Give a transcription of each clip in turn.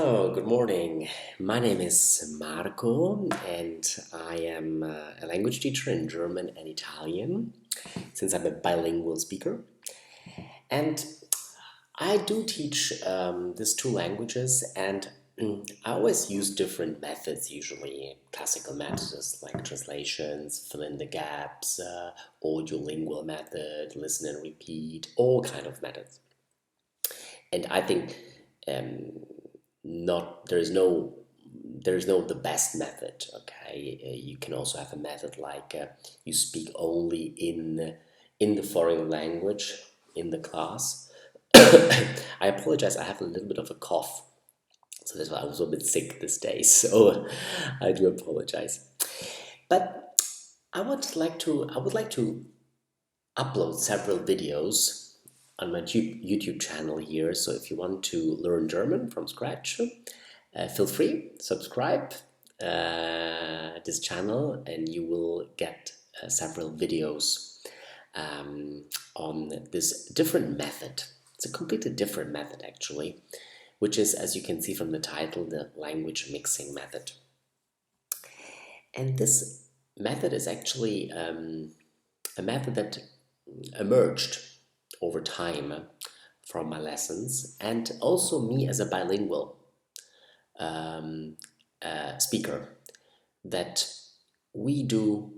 Oh, good morning. My name is Marco, and I am a language teacher in German and Italian, since I'm a bilingual speaker. And I do teach these two languages, and I always use different methods, usually classical methods like translations, fill in the gaps, audiolingual method, listen and repeat, all kind of methods. And I think not there is no the best method. Okay, you can also have a method like you speak only in the foreign language in the class. I apologize, I have a little bit of a cough, so that's why I was a bit sick these days, so I do apologize. But I would like to upload several videos on my YouTube channel here. So if you want to learn German from scratch, feel free, subscribe this channel, and you will get several videos on this different method. It's a completely different method actually, which is, as you can see from the title, the language mixing method. And this method is actually a method that emerged over time from my lessons, and also me as a bilingual speaker, that we do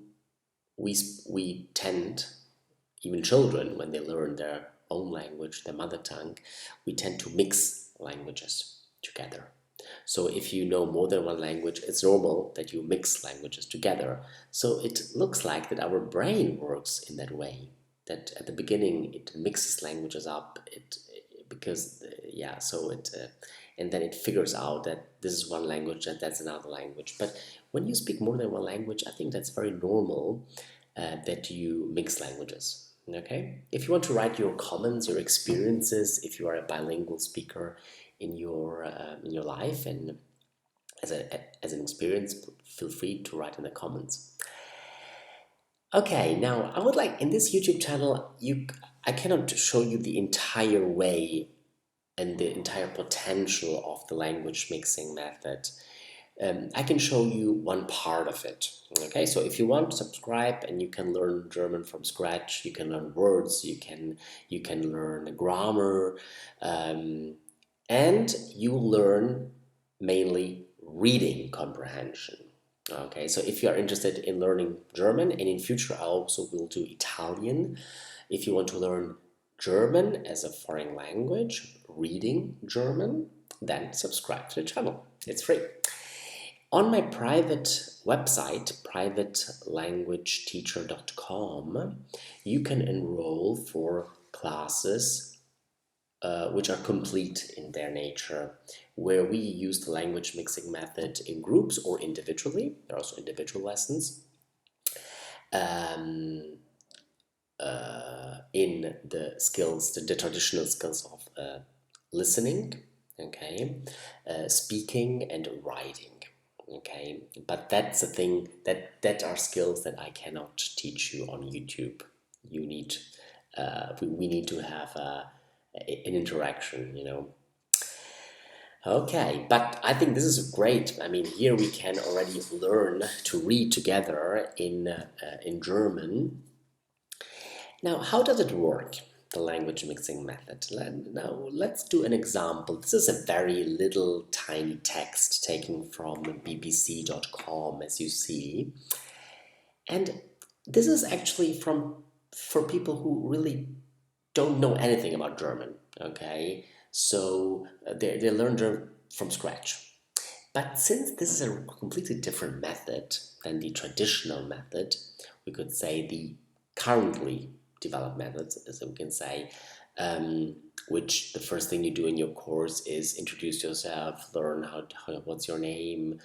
we tend, even children when they learn their own language, their mother tongue, we tend to mix languages together. So if you know more than one language, it's normal that you mix languages together. So it looks like that our brain works in that way, that at the beginning it mixes languages up, because yeah, so it and then it figures out that this is one language and that's another language. But when you speak more than one language, I think that's very normal, that you mix languages. Okay, if you want to write your comments, your experiences, if you are a bilingual speaker in your life, and as an experience, feel free to write in the comments. Okay, now I would like, in this YouTube channel, I cannot show you the entire way and the entire potential of the language mixing method. I can show you one part of it. Okay, so if you want to subscribe and you can learn German from scratch, you can learn words, you can learn grammar, and you learn mainly reading comprehension. Okay, so if you are interested in learning German, and in future I also will do Italian, if you want to learn German as a foreign language, reading German, then subscribe to the channel. It's free. On my private website, privatelanguageteacher.com, you can enroll for classes which are complete in their nature, where we use the language mixing method in groups or individually. There are also individual lessons in the traditional skills of listening, okay, speaking and writing. Okay, but that's the thing, that are skills that I cannot teach you on YouTube. You need we need to have an interaction, Okay, but I think this is great. I mean, here we can already learn to read together in German. Now, how does it work, the language mixing method? Now, let's do an example. This is a very little tiny text taken from bbc.com, as you see. And this is actually for people who really don't know anything about German, okay? So they learn German from scratch. But since this is a completely different method than the traditional method, we could say the currently developed methods, as we can say, which the first thing you do in your course is introduce yourself, learn what's your name,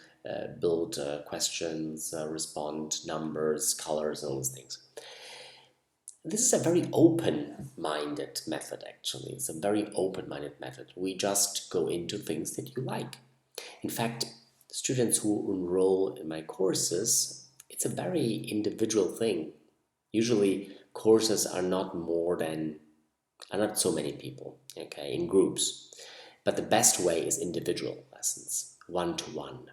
build questions, respond numbers, colors, and all these things. This is a very open-minded method, actually. It's a very open-minded method. We just go into things that you like. In fact, students who enroll in my courses, it's a very individual thing. Usually, courses are not so many people, okay, in groups. But the best way is individual. lessons, one-to-one,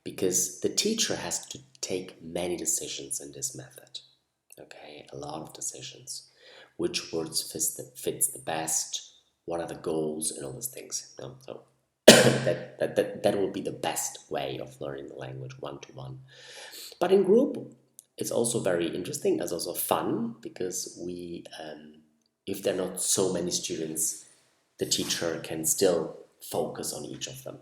because the teacher has to take many decisions in this method. Okay, a lot of decisions. Which words fits the best? What are the goals and all these things? So that will be the best way of learning the language, one-to-one. But in group, it's also very interesting. It's also fun because if there are not so many students, the teacher can still focus on each of them.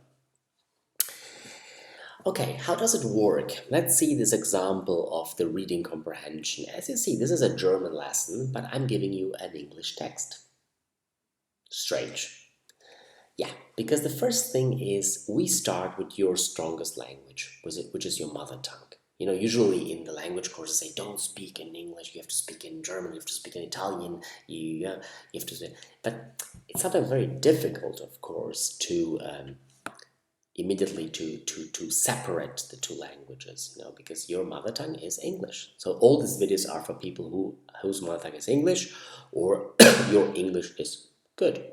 Okay, how does it work? Let's see this example of the reading comprehension. As you see, this is a German lesson, but I'm giving you an English text. Strange. Yeah, because the first thing is we start with your strongest language, which is your mother tongue. Usually in the language courses say don't speak in English, you have to speak in German, you have to speak in Italian, you have to say, but it's sometimes very difficult, of course, to immediately to separate the two languages, because your mother tongue is English. So all these videos are for people whose mother tongue is English, or your English is good.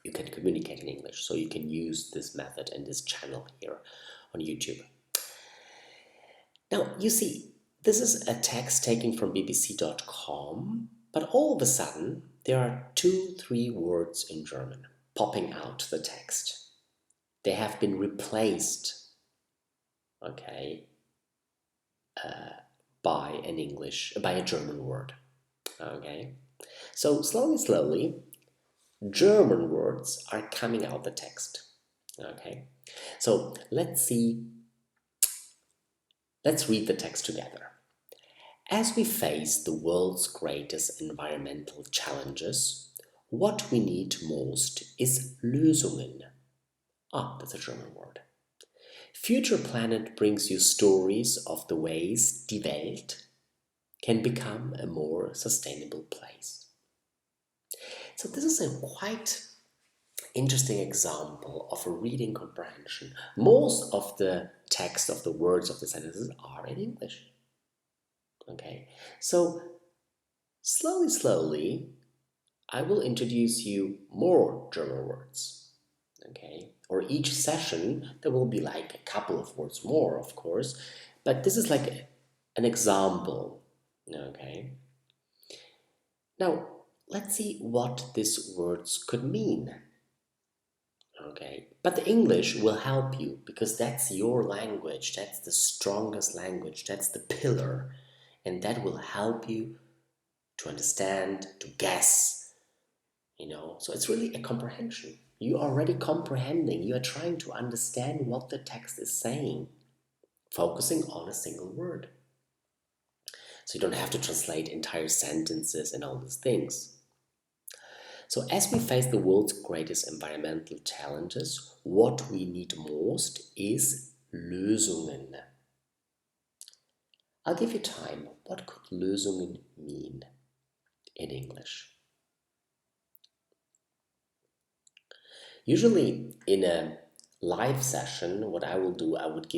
You can communicate in English, so you can use this method and this channel here on YouTube. Now, you see, this is a text taken from bbc.com, but all of a sudden, there are 2-3 words in German popping out the text. They have been replaced, okay, by a German word, okay. So slowly, German words are coming out the text, okay. So let's read the text together. As we face the world's greatest environmental challenges, what we need most is Lösungen. That's a German word. Future Planet brings you stories of the ways die Welt can become a more sustainable place. So this is a quite interesting example of a reading comprehension. Most of the text of the words of the sentences are in English. Okay, so slowly, I will introduce you more German words. Okay, or each session there will be like a couple of words more, of course, but this is like an example. Okay, now let's see what these words could mean. Okay, but the English will help you because that's your language, that's the strongest language, that's the pillar, and that will help you to understand, to guess, so it's really a comprehension. You are already comprehending, you are trying to understand what the text is saying, focusing on a single word. So you don't have to translate entire sentences and all these things. So as we face the world's greatest environmental challenges, what we need most is Lösungen. I'll give you time. What could Lösungen mean in English? Usually in a live session, what I will do, I will not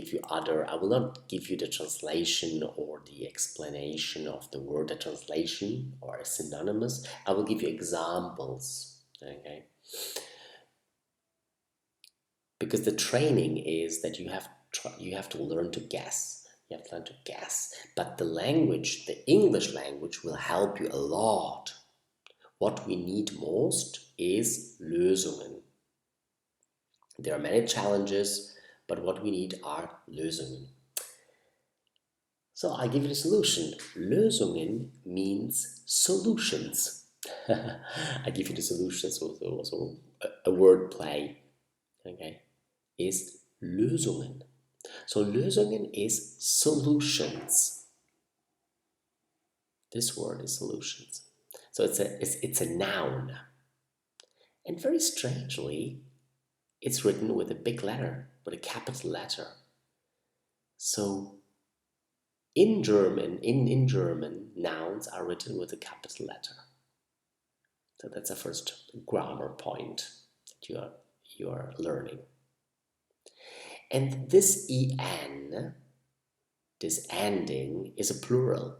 give you the translation or the explanation of the word, the translation or a synonymous. I will give you examples, okay? Because the training is that you have to learn to guess. You have to learn to guess. But the language, the English language, will help you a lot. What we need most is Lösungen. There are many challenges, but what we need are Lösungen. So I give you the solution. Lösungen means solutions. I give you the solution, so a word play, okay, is Lösungen. So Lösungen is solutions. This word is solutions. So it's a noun. And very strangely, it's written with a big letter, with a capital letter. So in German, in German, nouns are written with a capital letter. So that's the first grammar point that you are learning. And this en, this ending, is a plural.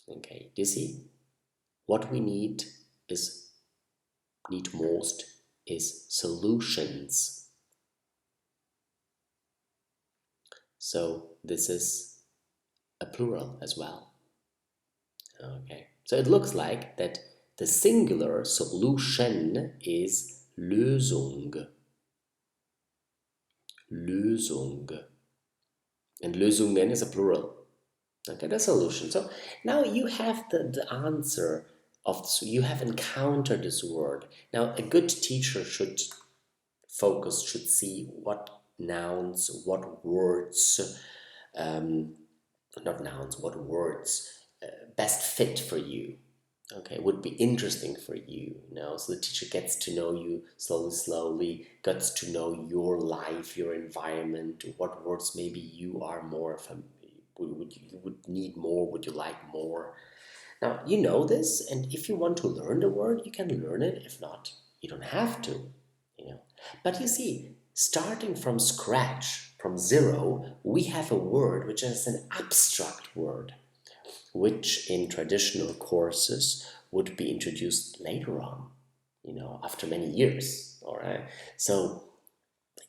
Okay, do you see? What we need most is solutions. So this is a plural as well. Okay, so it looks like that the singular solution is Lösung. Lösung. And Lösungen is a plural. Okay, the solution. So now you have the answer of this, you have encountered this word. Now a good teacher should focus, should see what nouns, what words, not nouns, what words best fit for you. Okay, would be interesting for you, so the teacher gets to know you slowly, gets to know your life, your environment, what words maybe you are more would need more, would you like more. Now, you know this, and if you want to learn the word, you can learn it. If not, you don't have to. But you see, starting from scratch, from zero, we have a word which is an abstract word, which in traditional courses would be introduced later on, after many years, all right? So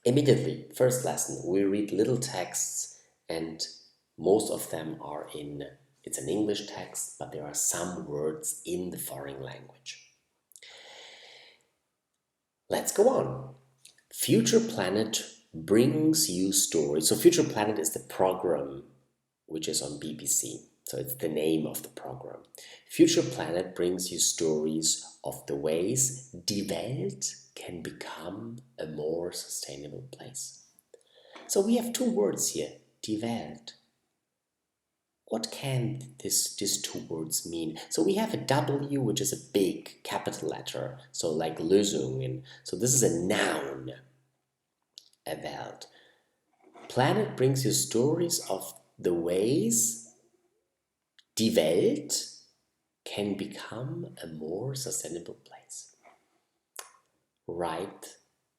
immediately, first lesson, we read little texts, and most of them are it's an English text, but there are some words in the foreign language. Let's go on. Future Planet brings you stories. So Future Planet is the program which is on BBC. So it's the name of the program. Future Planet brings you stories of the ways die Welt can become a more sustainable place. So we have two words here, die Welt. What can these two words mean? So we have a W, which is a big capital letter, so like Lösungen. So this is a noun, a Welt. Planet brings you stories of the ways die Welt can become a more sustainable place. Right,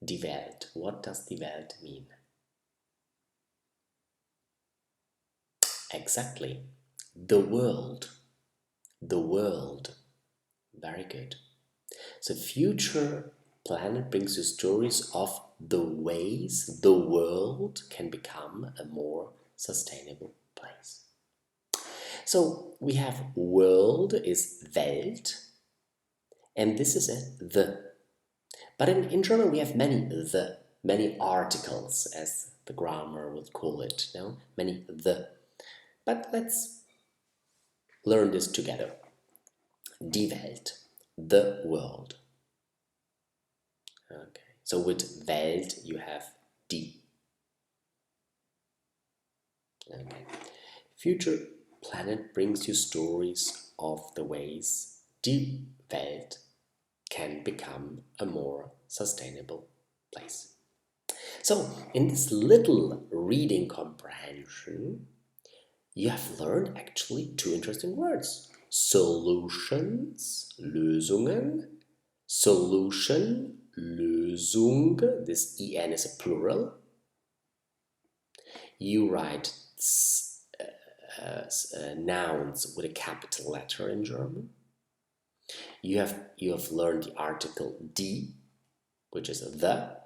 die Welt. What does die Welt mean? Exactly. The world. The world. Very good. So Future Planet brings you stories of the ways the world can become a more sustainable place. So we have world is Welt, and this is a the. But in German we have many articles, as the grammar would call it, many the. But let's learn this together. Die Welt, the world. Okay, so with Welt you have die. Okay. Future Planet brings you stories of the ways die Welt can become a more sustainable place. So, in this little reading comprehension, you have learned actually two interesting words. Solutions, Lösungen, solution, Lösung, this en is a plural. You write nouns with a capital letter in German. You have learned the article die, which is the,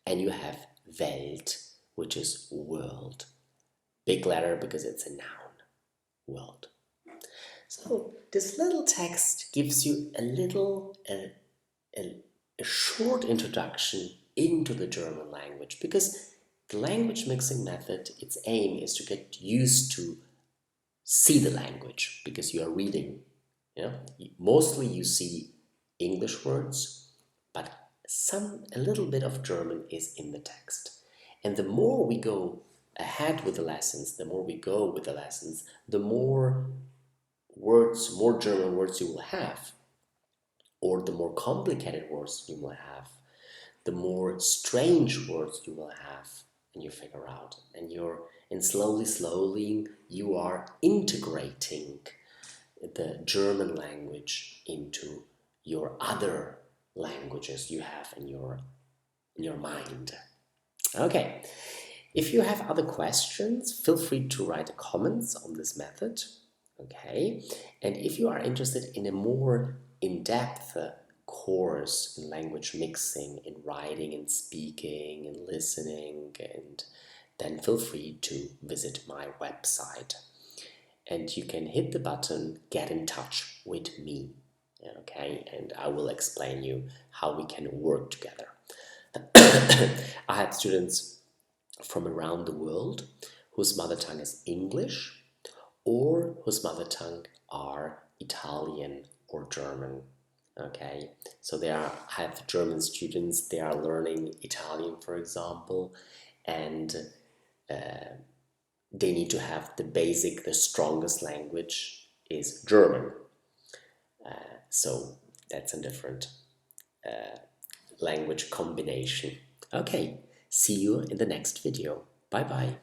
and you have Welt, which is world. Big letter because it's a noun, world. So this little text gives you a short introduction into the German language, because the language mixing method, its aim is to get used to see the language, because you are reading. Mostly you see English words, but a little bit of German is in the text. And the more we go ahead with the lessons, the more more German words you will have, or the more complicated words you will have, the more strange words you will have, and you figure out, and slowly you are integrating the German language into your other languages you have in your mind. Okay, if you have other questions, feel free to write comments on this method. Okay, and if you are interested in a more in-depth course in language mixing, in writing and speaking and listening, and then feel free to visit my website. And you can hit the button get in touch with me, okay, and I will explain you how we can work together. I have students from around the world whose mother tongue is English or whose mother tongue are Italian or German. Okay, so I have German students, they are learning Italian, for example, and they need to have the strongest language is German. So that's a different language combination. Okay, see you in the next video. Bye bye.